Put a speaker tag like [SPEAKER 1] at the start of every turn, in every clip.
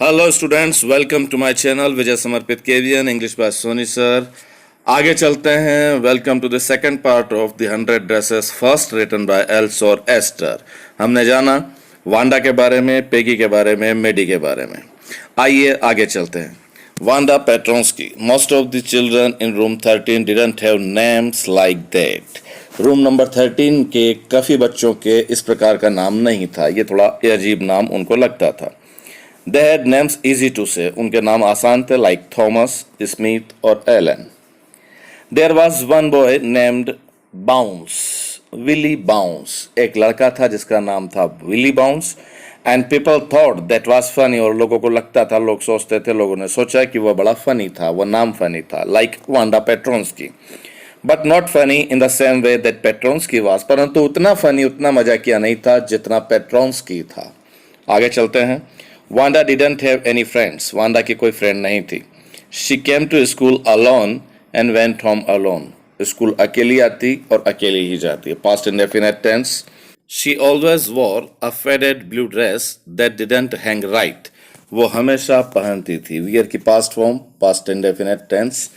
[SPEAKER 1] Hello students, welcome to my channel Vijay समर्पित KVN English by Soni sir. आगे चलते हैं। Welcome to the second part of the 100 dresses first written by एल्स और Estes. हमने जाना वांडा के बारे में, पेगी के बारे में, मेडी के बारे में। आइए आगे चलते हैं। Wanda Petronski. Most of the children in room 13 didn't have names like that. Room number 13 के काफ़ी बच्चों के इस प्रकार का नाम नहीं था। ये थोड़ा अजीब नाम उनको लगता था। They had names easy to say. उनके नाम आसान थे, like Thomas, Smith और Allen. There was one boy named Bounce, Willie Bounce. एक लड़का था जिसका नाम था Willie Bounce. And people thought that was funny. और लोगों को लगता था, लोग सोचते थे, लोगों ने सोचा कि वह बड़ा funny था, वह नाम funny था, like Wanda Petronsky. But not funny in the same way that Petronsky was. परंतु उतना funny, उतना मजाकिया नहीं था जितना Petronsky था। आगे चलते हैं। Wanda didn't have any friends. Wanda की कोई फ्रेंड नहीं थी। She came to school alone and went home alone. School अकेली आती और अकेली ही जाती है। Past indefinite tense. She always wore a faded blue dress that didn't hang right. वो हमेशा पहनती थी। वियर की पास्ट form, past indefinite tense.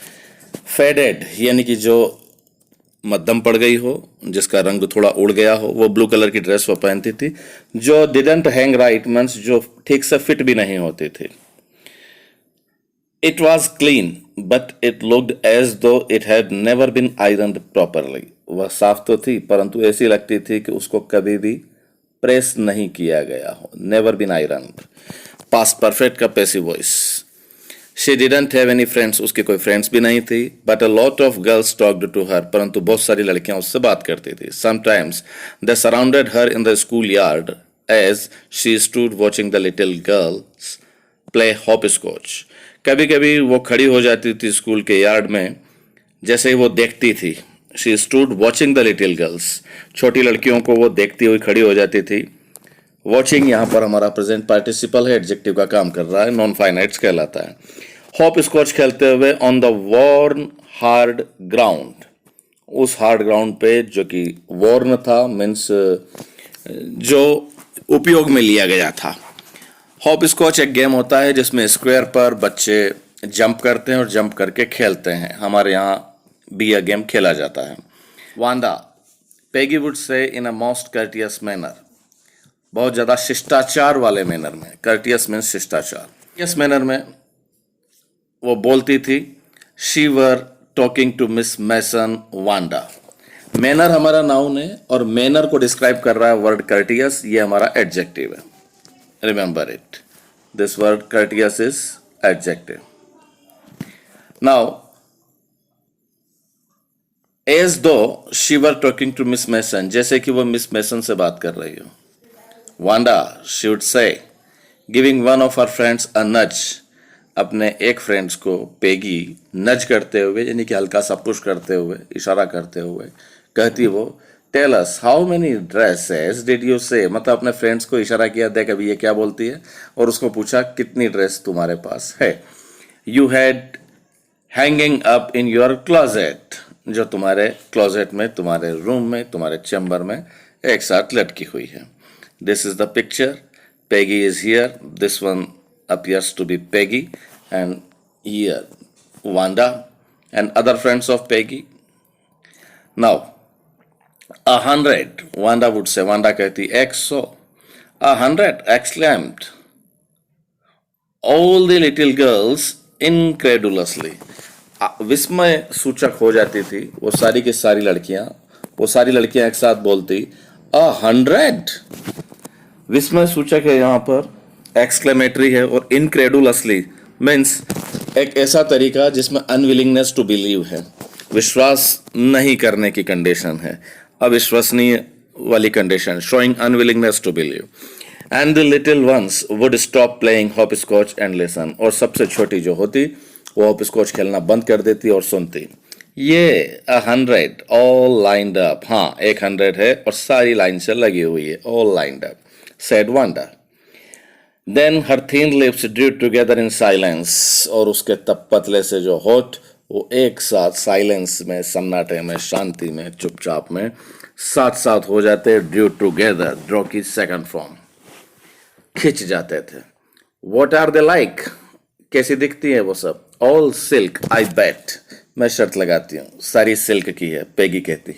[SPEAKER 1] Faded यानी कि जो मध्यम पड़ गई हो, जिसका रंग थोड़ा उड़ गया हो, वो ब्लू कलर की ड्रेस वो पहनती थी। जो डिडंट हैंग राइट मीन्स जो ठीक से फिट भी नहीं होती थी। It was clean but it looked as though it had never been ironed properly. वह साफ तो थी परंतु ऐसी लगती थी कि उसको कभी भी प्रेस नहीं किया गया हो। Never been ironed. Past perfect का passive voice. She didn't have any friends. उसके कोई फ्रेंड्स भी नहीं थी। But a lot of girls talked to her. परंतु बहुत सारी लड़कियां उससे बात करती थी। Sometimes they surrounded her in the schoolyard as she stood watching the little girls play hopscotch. कभी कभी वो खड़ी हो जाती थी स्कूल के यार्ड में, जैसे ही वो देखती थी। She stood watching the little girls. छोटी लड़कियों को वो देखती हुई खड़ी हो जाती थी। वॉचिंग यहाँ पर हमारा प्रेजेंट पार्टिसिपल है, एडजेक्टिव का काम कर रहा है, नॉन फाइनाइट्स कहलाता है। हॉप स्कॉच खेलते हुए on the worn hard ground. उस हार्ड ग्राउंड पे जो कि वॉर्न था मीन्स जो उपयोग में लिया गया था। हॉप स्कॉच एक गेम होता है जिसमें स्क्वायर पर बच्चे जंप करते हैं और जंप करके खेलते हैं। हमारे यहाँ भी यह गेम खेला जाता है। Wanda. Peggy would say in a most courteous manner. बहुत ज़्यादा शिष्टाचार वाले मैनर में। कर्टियस मीन्स शिष्टाचार। इस मैनर में वो बोलती थी। She were talking to Miss Mason Wanda. Manner हमारा नाउन है और मैनर को डिस्क्राइब कर रहा है वर्ड कर्टियस, ये हमारा एडजेक्टिव है। Remember it, this word courteous is adjective. Now as though she were talking to Miss Mason, जैसे कि वो मिस मैसन से बात कर रही हो। Wanda, she would say, giving one of her friends a nudge. अपने एक फ्रेंड्स को पेगी नज करते हुए यानी कि हल्का सा पुश करते हुए, इशारा करते हुए कहती वो, tell us how many dresses did you say. मतलब अपने फ्रेंड्स को इशारा किया, देख अभी ये क्या बोलती है, और उसको पूछा कितनी ड्रेस तुम्हारे पास है। You had hanging up in your closet, जो तुम्हारे क्लोजेट में, तुम्हारे रूम में, तुम्हारे चैम्बर में एक साथ लटकी हुई है। This is the picture. Peggy is here. This one appears to be Peggy, and here Wanda and other friends of Peggy. Now, 100. Wanda would say. Wanda कहती एक सौ। 100 exclaimed all the little girls incredulously. विस्मय सूचक हो जाती थी वो सारी की सारी लड़कियां। वो सारी लड़कियां एक साथ बोलती 100। विस्मय सूचक है यहाँ पर, एक्सक्लेमेटरी है, और इनक्रेडुलसली मीन्स एक ऐसा तरीका जिसमें अनविलिंगनेस टू बिलीव है, विश्वास नहीं करने की कंडीशन है, अविश्वसनीय वाली condition, showing unwillingness to believe. And the little ones would stop playing hopscotch and listen. और सबसे छोटी जो होती वो हॉप स्कॉच खेलना बंद कर देती और सुनती। ये 100 ऑल लाइंड अप। हाँ, 100 है और सारी लाइन से लगी हुई है, all lined up, said Wanda. Then her thin lips drew together in silence. और उसके तब पतले से जो होठ वो एक साथ साइलेंस में, सन्नाटे में, शांति में, चुपचाप में साथ साथ हो जाते। ड्रू टुगेदर, ड्रॉ की सेकंड फॉर्म, खिंच जाते थे। व्हाट आर दे लाइक, कैसी दिखती है वो सब? ऑल सिल्क आई बेट, मैं शर्त लगाती हूँ सारी सिल्क की है, पेगी कहती।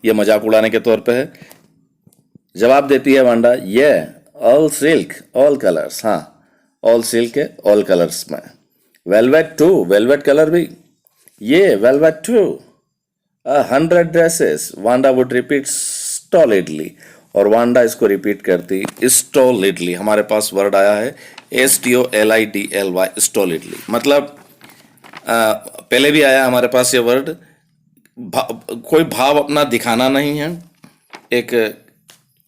[SPEAKER 1] ये मजाक उड़ाने के तौर पे है। जवाब देती है वांडा, ये ऑल सिल्क ऑल कलर्स, हाँ ऑल सिल्क है ऑल कलर्स में। वेलवेट टू, वेलवेट कलर भी, ये velvet too. 100 dresses, Wanda would repeat stolidly, और वांडा इसको रिपीट करती स्टॉलिडली। हमारे पास वर्ड आया है STOLIDLY, स्टॉलिडली, मतलब पहले भी आया हमारे पास ये वर्ड। कोई भाव अपना दिखाना नहीं है, एक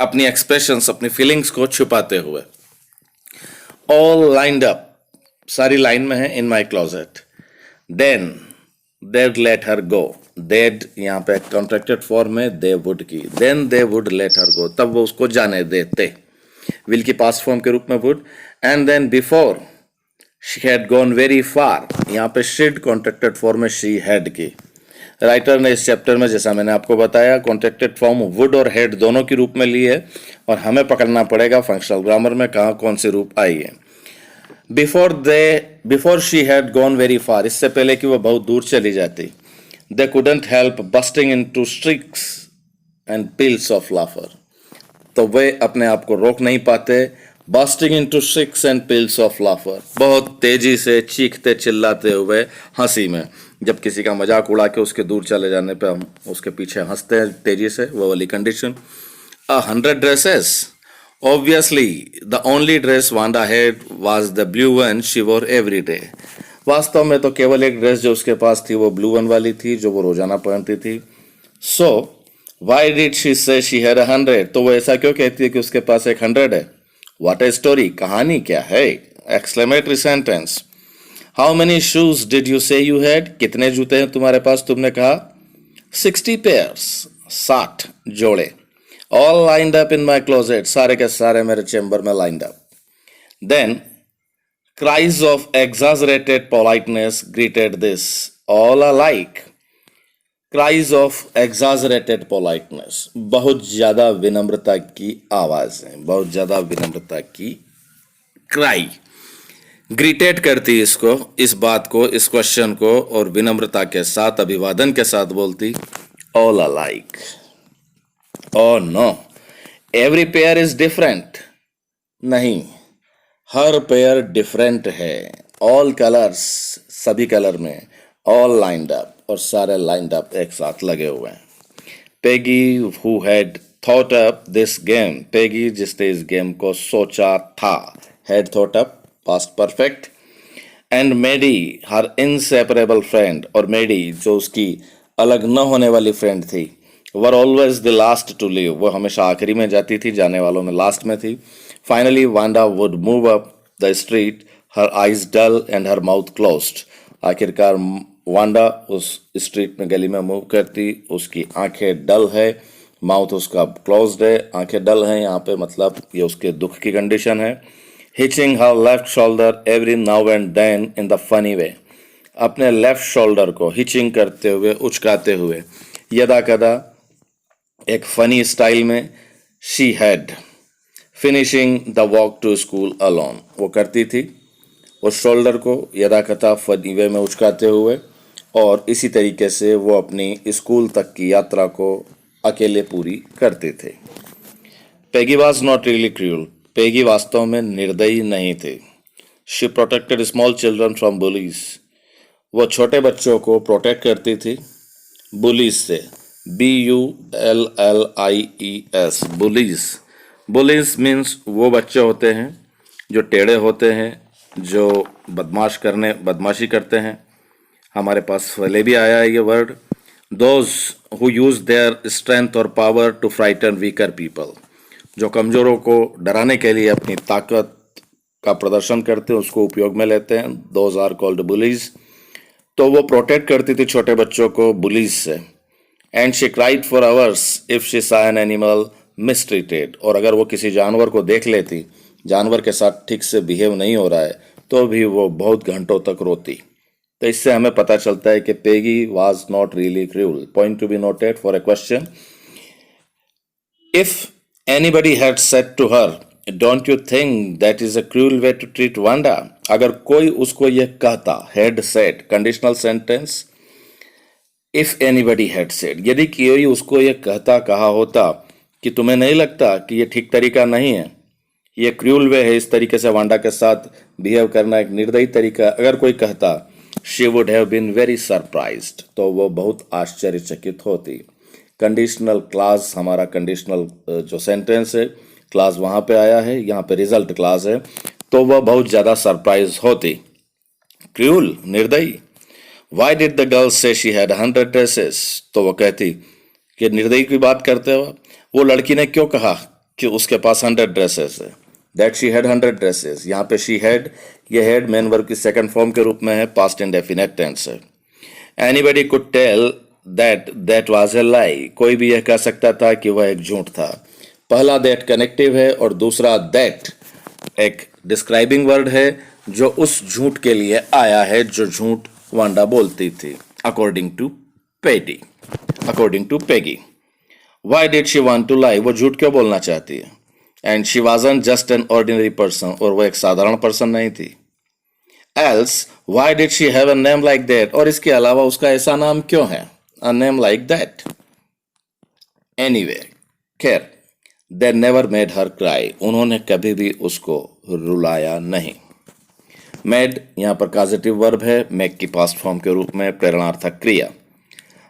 [SPEAKER 1] अपनी एक्सप्रेशंस, अपनी फीलिंग्स को छुपाते हुए। ऑल लाइंड अप, सारी लाइन में है, in my closet. Then they'd let her go, they'd यहाँ पे कॉन्ट्रैक्टेड फॉर्म में they would की, then they would let her go, तब वो उसको जाने देते, will की पास्ट फॉर्म के रूप में would। and then before she had gone very far, यहाँ पे should कॉन्ट्रैक्टेड फॉर्म में she had की। राइटर ने इस चैप्टर में, जैसा मैंने आपको बताया, कॉन्ट्रैक्टेड फॉर्म वुड और हैड दोनों के रूप में ली है, और हमें पकड़ना पड़ेगा फंक्शनल ग्रामर में कहाँ कौन सी रूप आई है। Before she had gone very far, इससे पहले कि वह बहुत दूर चली जाती, they couldn't help bursting into shrieks and peals of laughter, तो वे अपने आप को रोक नहीं पाते bursting into shrieks and peals of laughter, बहुत तेजी से चीखते चिल्लाते हुए हंसी में। जब किसी का मजाक उड़ा के उसके दूर चले जाने पे हम उसके पीछे हंसते हैं तेजी से, वो वाली condition. 100 dresses, obviously the only dress Wanda had was the blue one she wore every day, वास्तव में तो केवल एक ड्रेस जो उसके पास थी वो ब्लू वन वाली थी जो वो रोजाना पहनती थी। So why did she say she had 100, तो वो ऐसा क्यों कहती है कि उसके पास एक 100 है? What a story, कहानी क्या है? Exclamatory sentence. How many shoes did you say you had, कितने जूते हैं तुम्हारे पास, तुमने कहा? 60 pairs, 60 जोड़े। All lined up in my closet, सारे के सारे मेरे चेंबर में lined up. Then cries of exaggerated politeness greeted this, all alike. Cries of exaggerated politeness, बहुत ज्यादा विनम्रता की आवाज है, बहुत ज्यादा विनम्रता की क्राई। ग्रीटेड करती इसको, इस बात को, इस क्वेश्चन को, और विनम्रता के साथ, अभिवादन के साथ बोलती all alike. Oh no, every pair is different, नहीं, हर पेयर डिफरेंट है। ऑल कलर्स, सभी कलर में, ऑल लाइंड अप, और सारे लाइंड अप एक साथ लगे हुए हैं। Peggy who had thought up this game, Peggy जिसने इस गेम को सोचा था, had thought up past perfect. And Maddie her inseparable friend, और मेडी जो उसकी अलग न होने वाली फ्रेंड थी, were always the last to leave, वो हमेशा आखिरी में जाती थी, जाने वालों में लास्ट में थी। Finally Wanda would move up the street, her eyes dull and her mouth closed, आखिरकार वांडा उस स्ट्रीट में, गली में मूव करती, उसकी आंखें डल है, माउथ उसका क्लोज्ड है, आंखें डल हैं, यहाँ पे मतलब ये उसके दुख की कंडीशन है। Hitching her left shoulder every now and then in the funny way, अपने लेफ्ट शोल्डर को हिचिंग करते हुए, उचकाते हुए, यदा कदा एक फनी स्टाइल में। She had finishing the walk to school alone, वो करती थी उस शोल्डर को यदा कदा फनी वे में उचकाते हुए, और इसी तरीके से वो अपनी स्कूल तक की यात्रा को अकेले पूरी करते थे। Peggy was not really cruel, Peggy वास्तव में निर्दयी नहीं थे। She protected small children from bullies, वो छोटे बच्चों को प्रोटेक्ट करती थी बुलीज से, BULLIES, बुलीज। बुलीज मीन्स वो बच्चे होते हैं जो टेढ़े होते हैं, जो बदमाशी करते हैं। हमारे पास पहले भी आया है ये word. Those who use their strength और power to frighten weaker people, जो कमजोरों को डराने के लिए अपनी ताकत का प्रदर्शन करते हैं, उसको उपयोग में लेते हैं, दोज आर कॉल्ड बुलीज। तो वो प्रोटेक्ट करती थी छोटे बच्चों को बुलीज से। And she cried for hours if she सा एन एनिमल मिसट्रीटेड, और अगर वो किसी जानवर को देख लेती, जानवर के साथ ठीक से बिहेव नहीं हो रहा है, तो भी वो बहुत घंटों तक रोती। तो इससे हमें पता चलता है कि Peggy was not really cruel. Point to be noted for a question, if anybody had said to her don't you think that is a cruel way to treat Wanda? अगर कोई उसको यह कहता, had said, conditional sentence, if anybody had said, यदि कोई उसको यह कहता, कहा होता कि तुम्हें नहीं लगता कि यह ठीक तरीका नहीं है, ये क्रूअल वे है इस तरीके से वांडा के साथ बिहेव करना, एक निर्दयी तरीका, अगर कोई कहता, she would have been very surprised, तो वो बहुत आश्चर्यचकित होती। कंडीशनल क्लास, हमारा कंडीशनल जो सेंटेंस है, क्लास वहां पे आया है, यहाँ पे रिजल्ट क्लास है, तो वह बहुत ज्यादा सरप्राइज होती। क्रूअल, निर्दयी। वाई डिड द गर्ल से शी हैड 100 ड्रेसेस? तो वो कहती कि निर्दयी की बात करते हो, वो लड़की ने क्यों कहा कि उसके पास 100 ड्रेसेस है? दैट शी हैड 100 ड्रेसेस, यहाँ पे शी हैड, ये हैड मेन वर्ब की सेकंड फॉर्म के रूप में है, पास्ट इंडेफिनिट टेंस है। Anybody could tell that that was a lie, कोई भी यह कह सकता था कि वह एक झूठ था। पहला दैट कनेक्टिव है और दूसरा दैट एक डिस्क्राइबिंग वर्ड है जो उस झूठ के लिए आया है जो झूठ वांडा बोलती थी। According to Petty, according to Peggy. Why did she want to lie? वो झूठ क्यों बोलना चाहती है? And she wasn't just an ordinary person, और वो एक साधारण पर्सन नहीं थी। Else why did she have a name like that? और इसके अलावा उसका ऐसा नाम क्यों है, a name like that? Anyway, खैर, they never made her cry, उन्होंने कभी भी उसको रुलाया नहीं। मेड यहां पर कॉजेटिव वर्ब है, मेक की पास्ट फॉर्म के रूप में, प्रेरणार्थक क्रिया।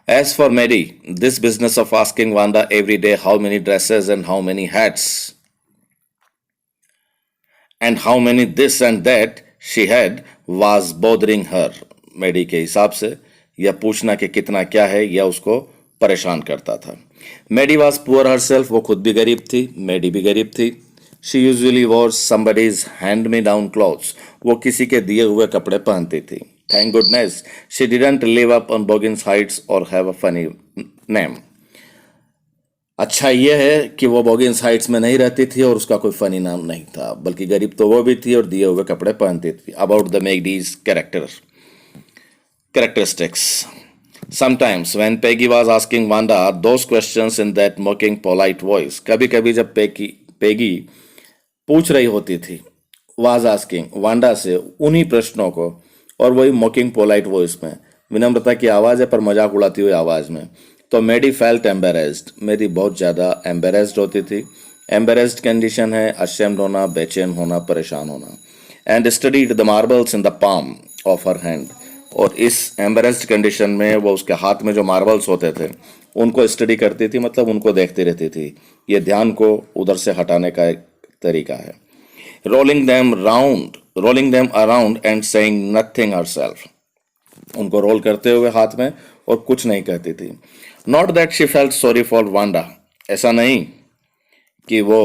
[SPEAKER 1] As for Mary, this business of asking Wanda every day how many dresses and how many hats and how many this and that she had was bothering her. Mary के हिसाब से यह पूछना कि कितना क्या है यह उसको परेशान करता था। Mary was poor herself, वो खुद भी गरीब थी, Mary भी गरीब थी। She usually wore somebody's hand-me-down clothes, वो किसी के दिए हुए कपड़े पहनती थी। Thank goodness she didn't live up on Boggins Heights or have a funny name. अच्छा यह है कि वो बॉगिन्स हाइट्स में नहीं रहती थी और उसका कोई फनी नाम नहीं था, बल्कि गरीब तो वो भी थी और दिए हुए कपड़े पहनती थी। About the Maddie's characteristics. Sometimes when Peggy was asking Wanda those questions in that mocking polite voice, कभी कभी जब पेगी पूछ रही होती थी, was asking वांडा से उन्हीं प्रश्नों को, और वही मॉकिंग पोलाइट वॉइस में, विनम्रता की आवाज़ है पर मजाक उड़ाती हुई आवाज़ में, तो मेडी फेल्ट एम्बेरेस्ड, मेरी बहुत ज़्यादा एम्बेरेस्ड होती थी। एम्बेरेस्ड कंडीशन है अशेम्ड होना, बेचैन होना, परेशान होना। And studied the marbles in the palm of her hand, और इस एम्बेरेस्ड कंडीशन में वो उसके हाथ में जो मार्बल्स होते थे उनको स्टडी करती थी, मतलब उनको देखती रहती थी। ये ध्यान को उधर से हटाने का एक तरीका है। rolling them around and saying nothing herself, उनको रोल करते हुए हाथ में और कुछ नहीं कहती थी। Not that she felt sorry for Wanda, ऐसा नहीं कि वो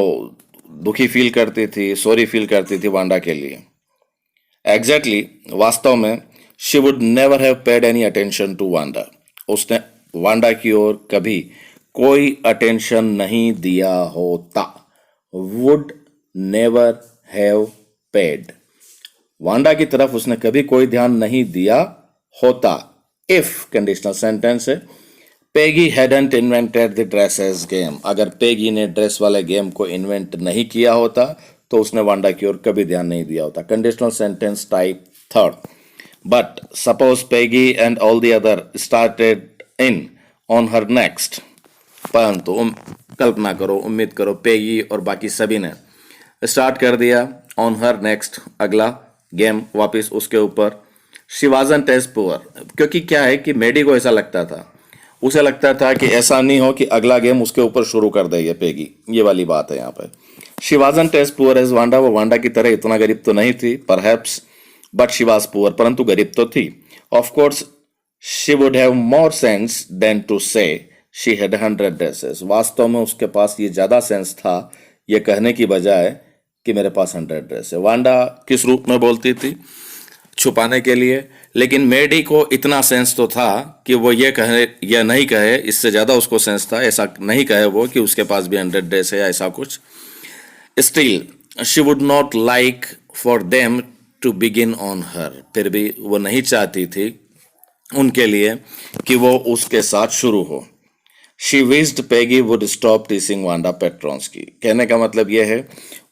[SPEAKER 1] दुखी फील करती थी, सॉरी फील करती थी वांडा के लिए। Exactly, वास्तव में she would never have paid any attention to Wanda, उसने वांडा की ओर कभी कोई अटेंशन नहीं दिया होता। Would never have paid, Wanda की तरफ उसने कभी कोई ध्यान नहीं दिया होता। इफ कंडीशनल सेंटेंस है। Peggy hadn't invented the dresses game, अगर पेगी ने ड्रेस वाले गेम को इन्वेंट नहीं किया होता तो उसने वांडा की ओर कभी ध्यान नहीं दिया होता। Conditional sentence type third. But suppose Peggy and all the other started in on her next, परंतु कल्पना करो, उम्मीद करो, पेगी और बाकी सभी ने स्टार्ट कर दिया ऑन हर नेक्स्ट, अगला गेम वापस उसके ऊपर। शी वाजंट एज पुअर, क्योंकि क्या है कि मेडी को ऐसा लगता था, उसे लगता था कि ऐसा नहीं हो कि अगला गेम उसके ऊपर शुरू कर दे ये पेगी, ये वाली बात है यहाँ पे। She wasn't as poor as Wanda, वो वांडा की तरह इतना गरीब तो नहीं थी, perhaps, but she was poor, परंतु गरीब तो थी। Of course she would have more sense than to say she had 100 dresses, वास्तव में उसके पास ये ज्यादा सेंस था ये कहने की बजाय कि मेरे पास 100 ड्रेस है। वांडा किस रूप में बोलती थी? छुपाने के लिए, लेकिन मेडी को इतना सेंस तो था कि वो ये कहे या नहीं कहे, इससे ज़्यादा उसको सेंस था, ऐसा नहीं कहे वो कि उसके पास भी 100 ड्रेस है या ऐसा कुछ। Still she would not like for them to begin on her, फिर भी वो नहीं चाहती थी उनके लिए कि वो उसके साथ शुरू हो। She wished Peggy would stop teasing Wanda Petronski. कहने का मतलब यह है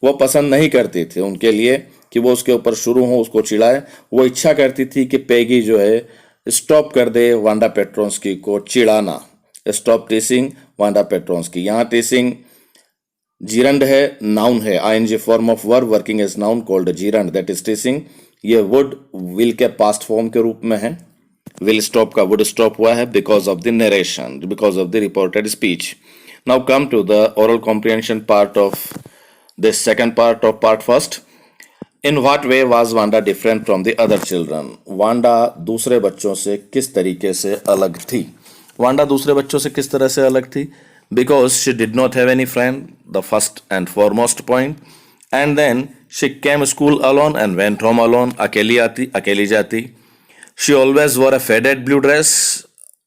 [SPEAKER 1] वो पसंद नहीं करती थी उनके लिए कि वो उसके ऊपर शुरू हो, उसको चिढ़ाए। वो इच्छा करती थी कि पेगी जो है स्टॉप कर दे वांडा पेट्रोंस्की को चिढ़ाना। Stop teasing Wanda Petronski. यहाँ टीसिंग जीरंड है, नाउन है, ING form of verb working as noun called gerund, that is teasing. ये वुड विल के पास्ट फॉर्म के रूप में है। विल स्टॉप का वुड स्टॉप हुआ है because of the narration, because of the reported speech. Now come to the oral comprehension part of this second part of part first. In what way was Wanda different from the other children. Wanda दूसरे बच्चों से किस तरीके से अलग थी? Wanda दूसरे बच्चों से किस तरह से अलग थी? Because she did not have any friend, the first and foremost point. And then she came school alone and went home alone. अकेली आती, अकेली जाती। She always wore a faded blue dress,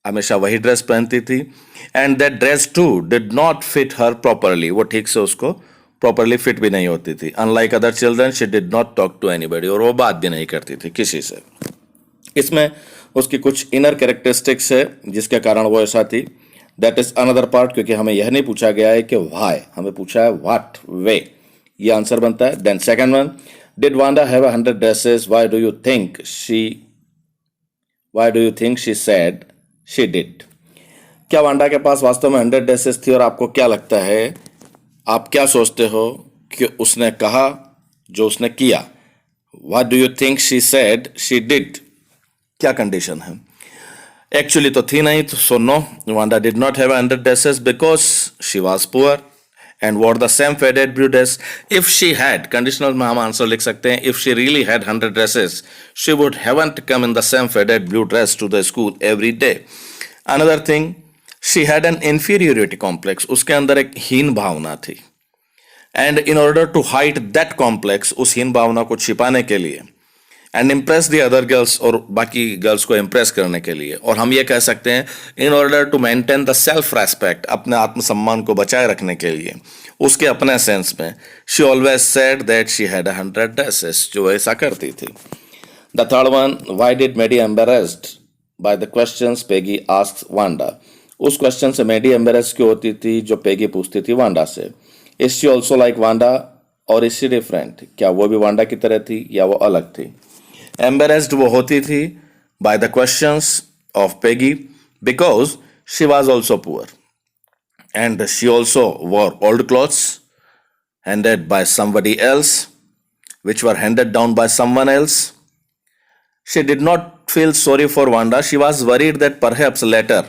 [SPEAKER 1] हमेशा वही ड्रेस पहनती थी। And that dress too did not fit her properly, वो ठीक से उसको प्रॉपरली फिट भी नहीं होती थी। Unlike other children she did not talk to anybody, और वो बात भी नहीं करती थी किसी से। इसमें उसकी कुछ इनर कैरेक्टरिस्टिक्स है जिसके कारण वो ऐसा थी। दैट इज अनदर पार्ट, क्योंकि हमें यह नहीं पूछा गया है कि व्हाई, हमें पूछा है व्हाट वे, ये आंसर बनता है। Then second one, did Wanda have 100 dresses, why do you think she said she did. क्या वांडा के पास वास्तव में 100 ड्रेसेस थी और आपको क्या लगता है, आप क्या सोचते हो कि उसने कहा जो उसने किया? What do you think she said she did, क्या कंडीशन है? एक्चुअली तो थी नहीं, तो so no, Wanda did not have 100 dresses because she was poor and wore the same faded blue dress. If she had, conditional में हम answer लिख सकते हैं, if she really had 100 dresses she would haven't come in the same faded blue dress to the school every day. Another thing, she had an inferiority complex, उसके अंदर एक हीन भावना थी। And in order to hide that complex, उस हीन भावना को छिपाने के लिए, and impress the other girls, और बाकी गर्ल्स को इम्प्रेस करने के लिए, और हम ये कह सकते हैं in order to maintain the self respect, अपने आत्मसम्मान को बचाए रखने के लिए, उसके अपने सेंस में, she always said that she had 100 dresses, जो ऐसा करती थी। The third one, why did Maddie embarrassed by the questions Peggy asked Wanda. उस क्वेश्चन से मेडी एम्बेरेस क्यों होती थी जो पेगी पूछती थी वांडा से? Is she also like Wanda और इज शी डिफरेंट, क्या वो भी वांडा की तरह थी या वो अलग थी? एम्बेरेस्ड वो होती थी bye the questions of Peggy because she was also poor and she also war old clothes handed by somebody else which were handed down by someone else. She did not feel sorry for Wanda. She was worried that perhaps later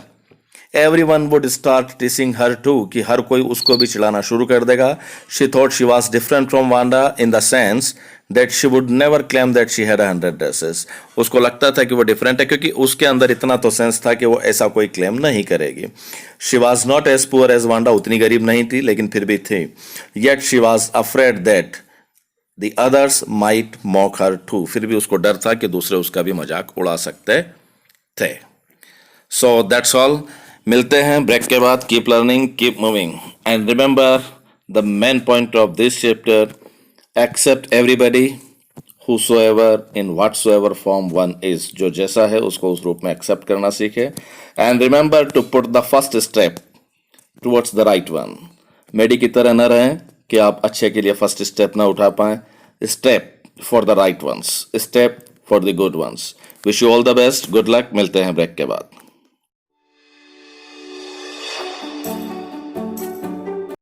[SPEAKER 1] everyone would start teasing her too, कि हर कोई उसको भी चिढ़ाना शुरू कर देगा. She thought she was different from Wanda in the sense that she would never claim that she had 100 dresses. उसको लगता था कि वो डिफरेंट है क्योंकि उसके अंदर इतना तो सेंस था कि वो ऐसा कोई क्लेम नहीं करेगी. She was not as poor as Wanda, उतनी गरीब नहीं थी लेकिन फिर भी थी. Yet she was afraid that the others might mock her too. फिर भी उसको डर था कि दूसरे उसका भी मजाक उड़ा सकते थे. So that's all. मिलते हैं ब्रेक के बाद. Keep learning, keep moving, and remember the main point of this chapter, accept everybody whosoever in whatsoever form one is. जो जैसा है उसको उस रूप में एक्सेप्ट करना सीखे. And remember to put the first step towards the right one. Maddie की तरह न रहें कि आप अच्छे के लिए फर्स्ट स्टेप ना उठा पाएं. Step for the right ones, step for the good ones. Wish you all the best, good luck. मिलते हैं ब्रेक के बाद.